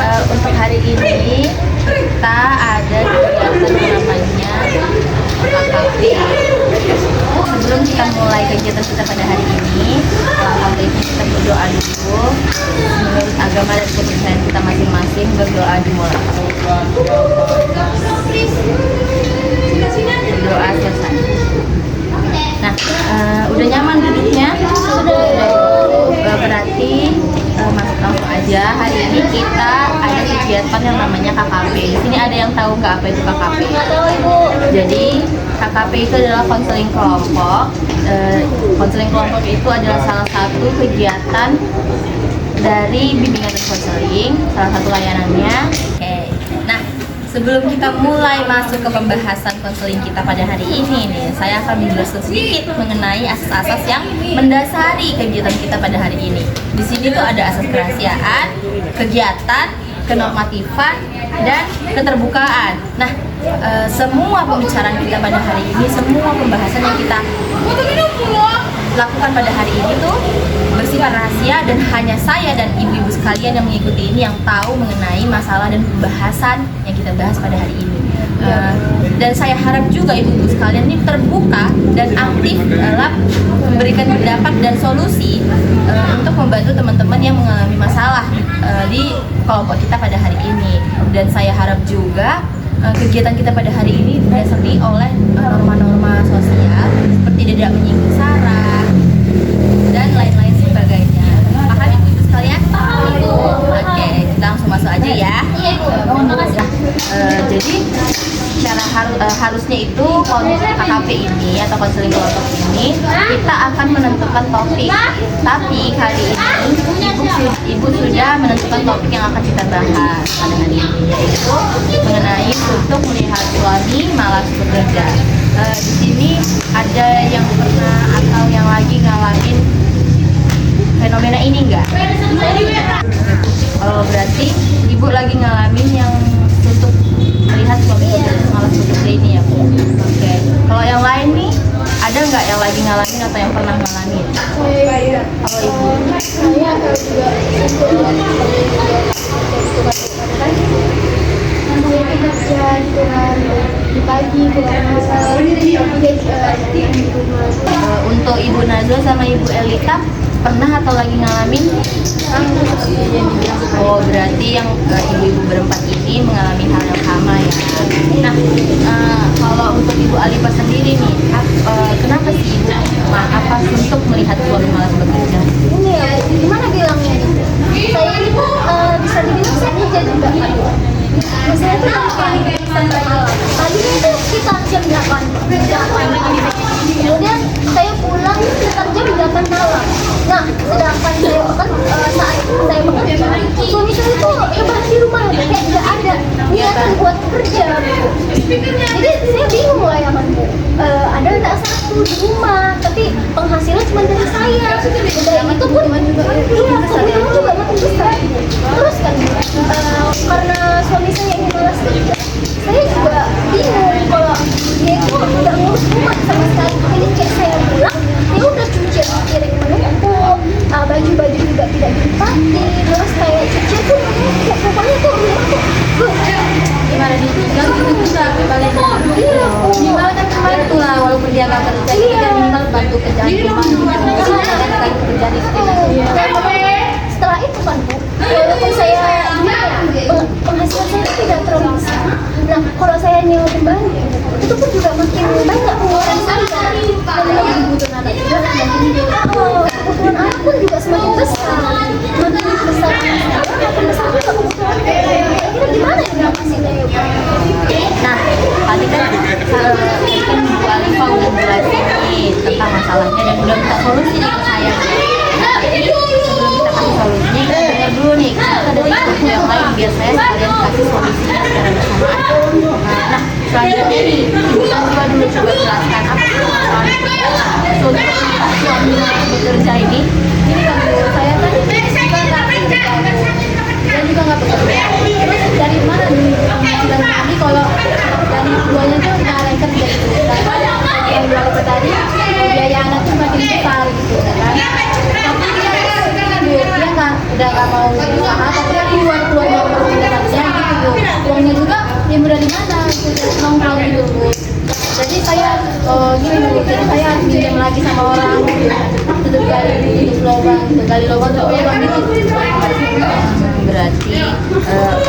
untuk hari ini kita ada kegiatan namanya KKP. Sebelum kita mulai kegiatan kita pada hari ini, langkah baiknya kita berdoa dulu menurut agama dan kepercayaan kita masing-masing. Berdoa dimulai. Berdoa selesai. Nah, udah nyaman duduknya? Sudah. Berarti masuk langsung aja. Hari ini kita ada kegiatan yang namanya KKP. Di sini ada yang tahu nggak apa itu KKP? Tahu, Ibu. Jadi KKP itu adalah konseling kelompok. Konseling kelompok itu adalah salah satu kegiatan dari bimbingan dan konseling, salah satu layanannya. Oke. Nah, sebelum kita mulai masuk ke pembahasan konseling kita pada hari ini nih, saya akan menjelaskan sedikit mengenai asas-asas yang mendasari kegiatan kita pada hari ini. Di sini tuh ada asas kerahasiaan, kegiatan, kenormatifan, dan keterbukaan. Nah, semua pembicaraan kita pada hari ini, semua pembahasan yang kita lakukan pada hari ini tuh bersifat rahasia dan hanya saya dan ibu-ibu sekalian yang mengikuti ini yang tahu mengenai masalah dan pembahasan yang kita bahas pada hari ini. Dan saya harap juga ibu-ibu sekalian ini terbuka dan aktif dalam memberikan pendapat dan solusi untuk membantu teman-teman yang mengalami masalah di kelompok kita pada hari ini. Dan saya harap juga kegiatan kita pada hari ini didasari oleh norma-norma sosial seperti tidak menyinggung sara dan lain-lain sebagainya. Paham ibu-ibu sekalian? Oke, kita langsung masuk aja ya. Jadi cara harusnya itu KKP ini atau konseling kelompok ini kita akan menentukan topik. Tapi kali ini ibu sudah menentukan topik yang akan kita bahas pada hari ini, yaitu mengenai untuk melihat suami malas bekerja. Di sini ada yang pernah atau yang lagi ngalamin fenomena ini enggak? Oh, berarti ibu lagi ngalamin yang untuk melihat suami malas bekerja ini ya, Bu? Oke. Kalau yang lain nih, ada nggak yang lagi ngalamin atau yang pernah ngalamin? Kalau ibu? Saya kerja di pagi untuk Ibu Nazwa sama Ibu Elita pernah atau lagi ngalamin? Oh, berarti yang ibu-ibu berempat ini mengalami hal yang sama ya. Nah, kalau untuk Ibu Alifa sendiri nih, kenapa sih Ibu apa untuk melihat suami malas bekerja? Ini ya, gimana bilangnya? Saya ini bisa dibilang saya kerja juga. Saya tuh sampai malam. Tadinya itu sekitar jam 8. Kemudian saya pulang sekitar jam 8 malam. Nah, sedangkan saat saya bekerja, suami saya itu rebahan di rumah, kayak nggak ada niatan buat kerja. Jadi saya bingung lah ya kan, Bu. Ada tak satu di rumah, tapi penghasilan cuma dari saya. Dan itu pun kebutuhan juga makin besar. Terus kan, karena suami saya ini malas kerja, saya juga bingung kalau dia itu nggak ngurus rumah sama sekali. Ini kayak saya bilang, dia udah cuci piring menumpuk, baju-baju juga tidak ditempati, terus kayak cuci pun menumpuk. Pokoknya tuh rumah tuh Gimana ditinggal gitu juga balik gimana kan kemarin tuh lah, walaupun dia nggak kerja dia minta bantu kerjaan rumah gitu, kayak kerjaan istri. Setelah itu kan, Bu, walaupun saya penghasilan saya tidak terlalu besar. Nah, kalau saya nyewa pembantu itu pun juga makin banyak pengeluaran saya. Kebutuhan anak juga kebutuhan anak pun juga semakin besar. Makin besar makin besar juga kebutuhan. Kira gimana ya ngatasinya ya, Bu? Nah, tadi kan Bu Alifa udah jelasin nih tentang masalahnya dan udah minta solusi nih ke saya. Nah, tapi sebelum kita kasih solusinya, kita dengar dulu nih, kita dari ibu yang lain biar saya sekalian kasih solusinya secara bersamaan. Nah, selanjutnya nih, Ibu Nazwa dulu coba jelaskan apa sih masalahnya untuk suami bekerja ini. Ini kan saya kan juga nggak bekerja, dan juga nggak bekerja. Terus dari mana nih penghasilan kami kalau dari keduanya tuh nyalain kerja gitu? Yang dua itu tadi biaya anak tuh makin besar gitu kan? Tapi dia nggak udah nggak mau usaha, tapi dia keluar dari rumah lagi sama orang, tutup gali lubang tutup lubang gitu. Berarti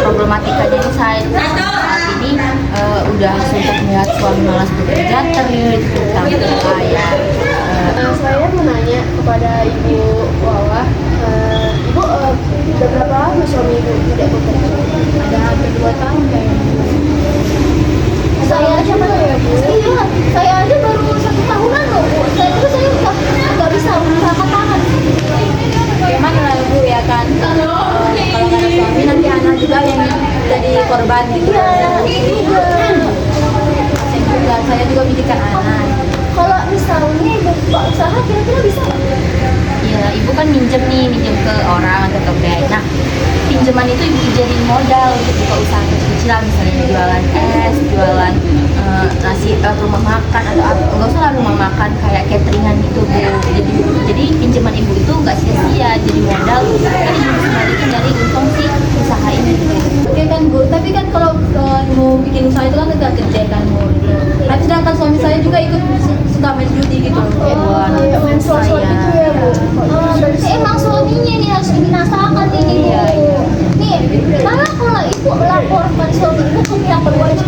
problematikanya ini saat ini udah suntuk melihat suami malas bekerja, terlilit utang ayah. Saya mau nanya kepada Ibu Wawa, Ibu udah berapa lama suami Ibu tidak bekerja? Ada hampir 2 tahun kayaknya. Saya aja mana ya Bu? Iya, saya aja baru 1 tahunan loh Bu. Saya udah nggak bisa angkat tangan. Gimana lah Bu ya kan? Kalau nggak ada suami nanti anak juga yang jadi korban gitu. Iya. Saya juga mikirkan anak. Kalau misalnya Ibu buka usaha kira-kira bisa nggak? Iya, ibu kan minjem ke orang atau ke bank. Nah, pinjaman itu ibu jadiin modal untuk buka usaha kecil-kecilan, misalnya jualan es, jualan nasi, rumah makan atau apa. Nggak usah lah rumah makan, kayak cateringan gitu Bu. Jadi pinjaman ibu itu nggak sia-sia, jadi modal. Kan ibu bisa balikin dari untung si usaha ini. Oke kan Bu, tapi kan kalau mau bikin usaha itu kan agak gede kan Bu. Tapi sedangkan suami saya juga ikut suka main judi gitu. Kayak main slot-slot gitu ya Bu. Berarti emang suaminya nih harus dibinasakan ini Bu. Iya. Nih, malah kalau Ibu melaporkan suami Ibu ke pihak berwajib,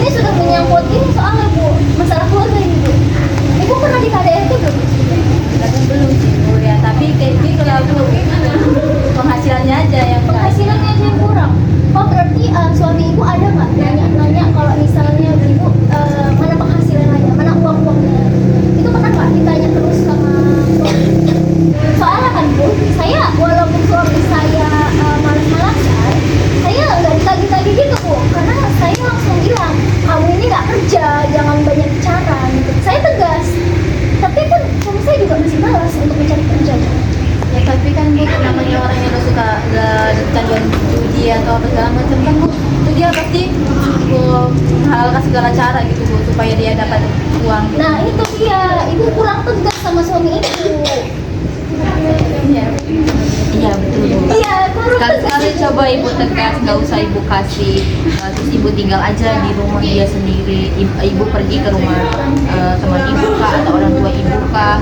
ini sudah menyangkut ini soalnya Bu, masalah keluarga ini Bu. Ibu pernah di KDRT belum? Belum sih Bu ya, tapi kayak gitu lah Bu. Penghasilannya aja yang Penghasilannya aja yang kurang. Oh berarti suami Ibu ada nggak nanya kalau misalnya Ibu mana penghasilannya, mana uangnya? Itu pernah nggak ditanya terus sama suami? Soalnya kan Bu, saya walaupun suami saya malas-malasan, saya nggak ditagih-tagih gitu Bu, karena saya langsung bilang kamu ini nggak kerja, jangan banyak bicara gitu. Saya tegas, tapi kan suami saya juga masih malas untuk mencari kerja. ya, tapi kan Bu namanya orang yang udah suka kecanduan judi atau apa segala macam kan Bu, itu dia pasti menghalalkan segala cara gitu Bu supaya dia dapat uang. Nah itu dia, Ibu kurang tegas sama suami Ibu. Iya, iya betul Bu. Iya, kurang Sekali-sekali tegas. coba ibu tegas, nggak usah ibu kasih, terus ibu tinggal aja di rumah dia sendiri. Ibu pergi ke rumah teman ibu kah atau orang tua ibu kah,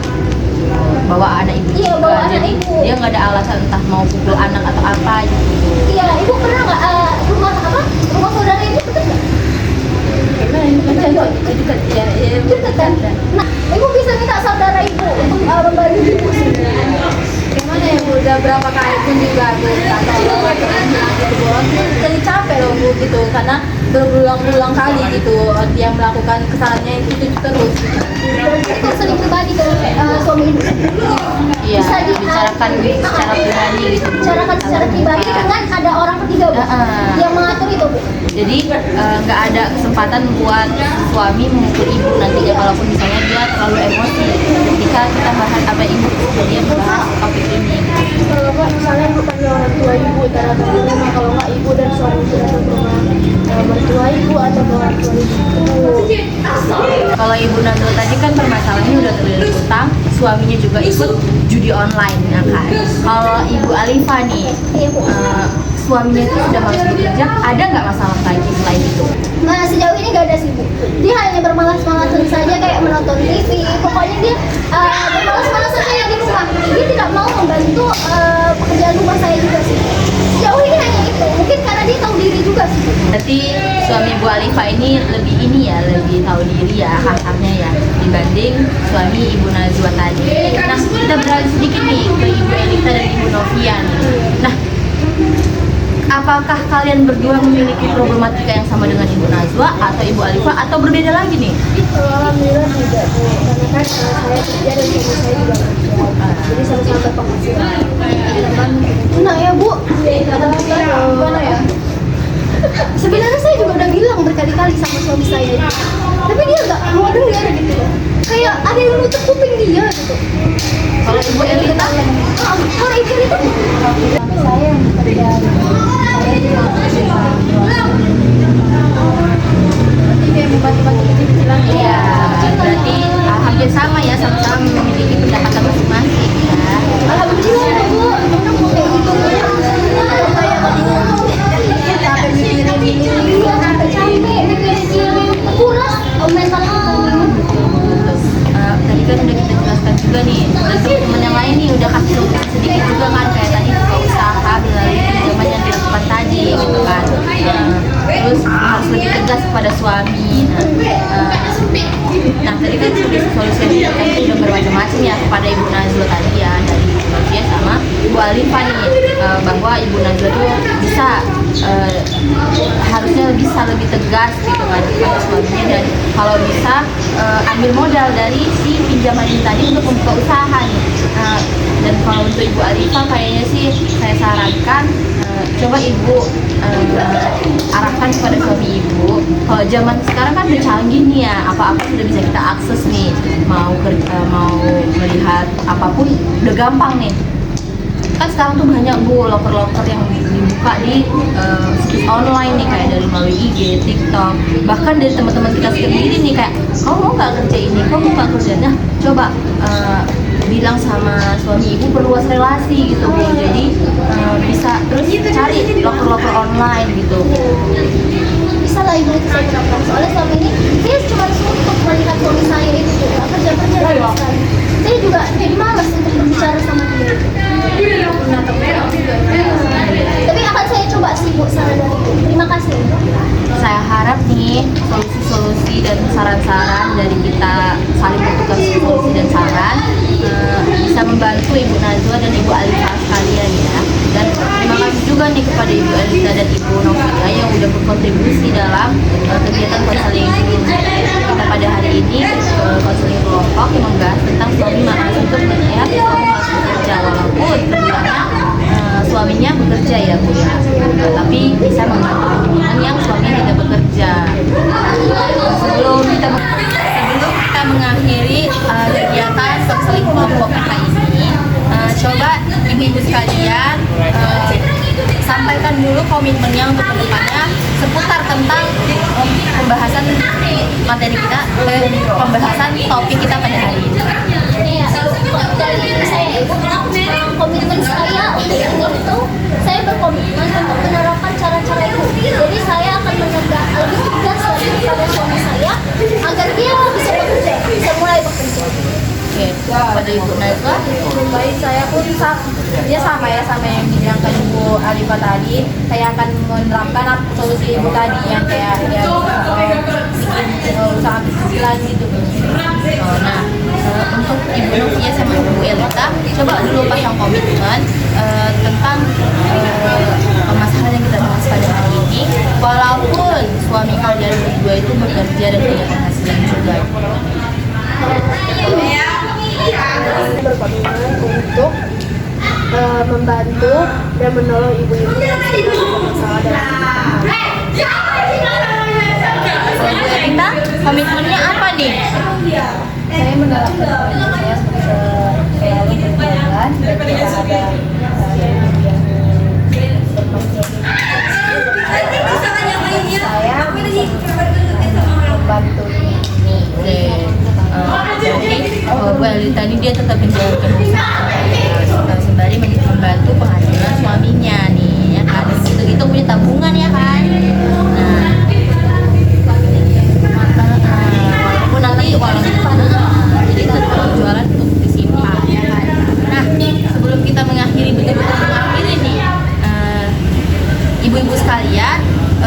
bawa anak ibu Iya, juga. bawa anak Jadi ibu. dia nggak ada alasan entah mau pukul anak atau apa gitu. Iya, Ibu pernah nggak rumah apa? Rumah saudara Ibu dekat nggak? Dekat ya, Dekat kan? Nah, Ibu bisa minta saudara Ibu untuk membantu Ibu sih. Gimana ya Bu, udah berapa kali pun juga Bu atau gitu Bu, jadi capek loh Bu gitu, karena berulang-ulang kali gitu dia melakukan kesalahannya itu terus. Berarti konseling pribadi ke suami Ibu. Iya, Bisa bicarakan secara pribadi gitu. bicarakan secara pribadi dengan ada orang ketiga Bu yang mengatur itu Bu. Jadi nggak ada kesempatan buat suami memukul ibu nantinya kalaupun misalnya dia terlalu emosi ketika kita bahas apa ibu dia membahas topik ini. Kalau nggak misalnya bukannya orang tua Ibu taruh di rumah, kalau nggak Ibu dan suami datang ke rumah mertua Ibu atau ke orang tua Ibu. Kalau ibu Nazwa tadi kan permasalahannya udah terlilit utang, suaminya juga ikut judi online ya kan. Kalau ibu Alifa nih, Iya Bu. suaminya itu sudah malas bekerja, ada nggak masalah lagi selain itu? Nah sejauh ini gak ada sih Bu. Dia hanya bermalas-malasan saja kayak menonton TV. Pokoknya dia bermalas-malasan saja di rumah. Dia tidak mau membantu pekerjaan rumah saya juga sih. Sejauh ini hanya itu. Mungkin karena dia tahu diri juga sih Bu. Berarti suami Bu Alifa ini lebih lebih tahu diri ya kasarnya ya dibanding suami Ibu Nazwa tadi. Nah kita beralih sedikit nih ke Ibu Elita dan Ibu Novia nih. Nah apakah kalian berdua memiliki problematika yang sama dengan Ibu Nazwa atau Ibu Alifa atau berbeda lagi nih? Alhamdulillah tidak Bu. Karena kan saya kerja dan suami saya juga kerja. Jadi sama-sama berpenghasilan. Nah ya Bu, gimana ya? Sebenarnya saya juga udah bilang berkali-kali sama suami saya, tapi dia nggak mau dengar gitu. Kayak ada yang nutup kuping dia gitu. Kalau Ibu Elita, Kalau Ibu Elita, saya yang kerja, saya juga kerja. berarti kayak membantu-bantu kecil-kecilan ya. Berarti hampir sama ya, sama-sama memiliki pendapatan masing-masing ya. Alhamdulillah ya Bu, enak mau kayak gitu. Sampai mikirin ini. Iya, sampai capek mikirin kuras mental aku. Tadi kan udah kita terus harus lebih tegas kepada suami. Nah tadi kan solusi yang diberikan itu udah bermacam-macam ya kepada Ibu Nazwa tadi ya, dari Ibu Novia sama Ibu Alifah nih, bahwa Ibu Nazwa tuh bisa harusnya bisa lebih tegas gitu kan kepada suaminya, dan kalau bisa ambil modal dari si pinjaman ini tadi untuk membuka usaha nih. Dan kalau untuk Ibu Alifah kayaknya sih saya sarankan coba Ibu arahkan kepada suami Ibu. Kalau zaman sekarang kan udah canggih nih ya, apa-apa sudah bisa kita akses nih, mau melihat apapun udah gampang nih. Kan sekarang tuh banyak Bu loker-loker yang dibuka di situs online nih, kayak dari melalui IG, TikTok, bahkan dari teman-teman kita sendiri nih, kayak kamu mau nggak kerja ini, kamu mau nggak kerja. Nah coba bilang sama suami Ibu perluas relasi gitu Bu, jadi bisa terus cari loker-loker online gitu. Bisa lah Ibu, itu saya terapkan. Soalnya selama ini dia cuma untuk melihat suami saya itu juga kerja-kerja banyak sekali. Saya juga jadi malas untuk berbicara sama dia. Tapi akan saya coba sih Bu saran dari Ibu. Terima kasih. Saya harap nih solusi-solusi dan saran-saran dari kita saling bertukar solusi dan saran bisa membantu Ibu Nazwa dan Ibu Alifah sekalian ya. Dan terima kasih juga nih kepada Ibu Alifah dan Ibu Novia yang udah berkontribusi dalam kegiatan konseling kita pada hari ini, konseling kelompok yang membahas tentang suami malas untuk melihat suami malas bekerja, walaupun keduanya suaminya bekerja ya Bu ya, tapi bisa membantu hubungan yang suaminya tidak bekerja. Sebelum kita mengakhiri kegiatan konseling kelompok kita ini, coba ibu-ibu sekalian sampaikan dulu komitmennya untuk kedepannya seputar tentang pembahasan materi kita, pembahasan topik kita pada hari ini. Iya, dari saya Ibu, komitmen saya untuk ini itu saya berkomitmen untuk menerapkan cara-cara itu. Jadi saya akan menegak lebih tegas lagi kepada suami saya agar dia bisa bekerja, bisa mulai bekerja. Oke, pada Ibu Nazwa, Baik, saya pun sama ya, sama yang dibilangkan Ibu Alifah tadi. Saya akan menerapkan solusi Ibu tadi yang kayak bikin usaha kecil-kecilan gitu. Nah, untuk Ibu Novia sama Ibu Elita, coba dulu pasang komitmen tentang permasalahan yang kita bahas pada hari ini, walaupun suami kalian berdua itu bekerja dan punya penghasilan juga. Berkomitmen untuk membantu dan menolong ibu-ibu yang sedang bermasalah dalam Kalau Bu Elita, komitmennya apa nih? saya menerapkan saya selalu berjalan dan tidak ada saya membantu ini. Jadi Bu Elita ini dia tetap menjalankan usaha sembari membantu penghasilan suaminya nih ya kan. Itu punya tabungan ya kan. Nah, walaupun nanti jadi tetap jualan untuk disimpan ya kan. Nah, sebelum kita mengakhiri betul-betul mengakhiri nih ibu-ibu sekalian,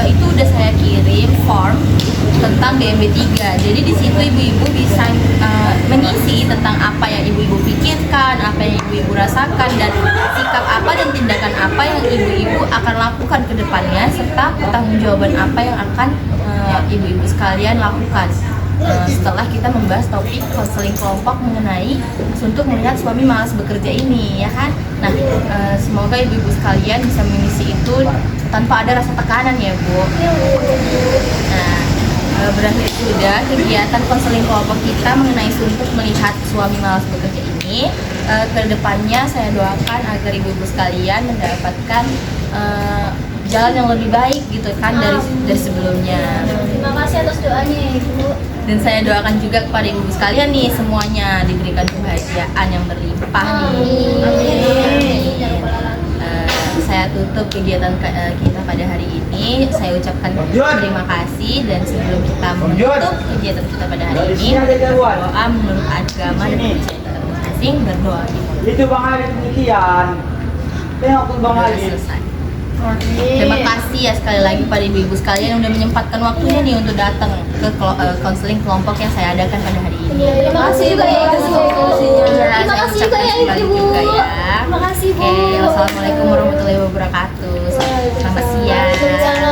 itu udah saya kirim form tentang DMB 3. Jadi di situ ibu-ibu bisa mengisi tentang apa yang ibu-ibu pikirkan, apa yang ibu-ibu rasakan, dan sikap apa dan tindakan apa yang ibu-ibu akan lakukan ke depannya, serta pertanggungjawaban apa yang akan ibu-ibu sekalian lakukan setelah kita membahas topik konseling kelompok mengenai untuk melihat suami malas bekerja ini ya kan. Nah, semoga ibu-ibu sekalian bisa mengisi itu tanpa ada rasa tekanan ya Bu. Nah, berakhir sudah kegiatan konseling kelompok kita mengenai untuk melihat suami malas bekerja ini. Kedepannya saya doakan agar ibu-ibu sekalian mendapatkan jalan yang lebih baik gitu kan dari sebelumnya. Terima kasih atas doanya ya Ibu. Dan saya doakan juga kepada ibu sekalian nih, semuanya diberikan kebahagiaan yang berlimpah nih. Amin. Saya tutup kegiatan kita pada hari ini. Saya ucapkan terima kasih, dan sebelum kita menutup kegiatan kita pada hari ini, doa menurut agama dan kepercayaan masing-masing, berdoa. Itu Bang Ali demikian. Tengok tuh Bang Ali. Selesai. Terima kasih ya sekali lagi pada ibu-ibu sekalian yang udah menyempatkan waktunya nih untuk datang ke konseling kelompok yang saya adakan pada hari ini. Terima kasih juga ya ibu. Terima kasih juga ya ibu. Terima Terima kasih bu. Oke, wassalamualaikum warahmatullahi wabarakatuh. Selamat siang.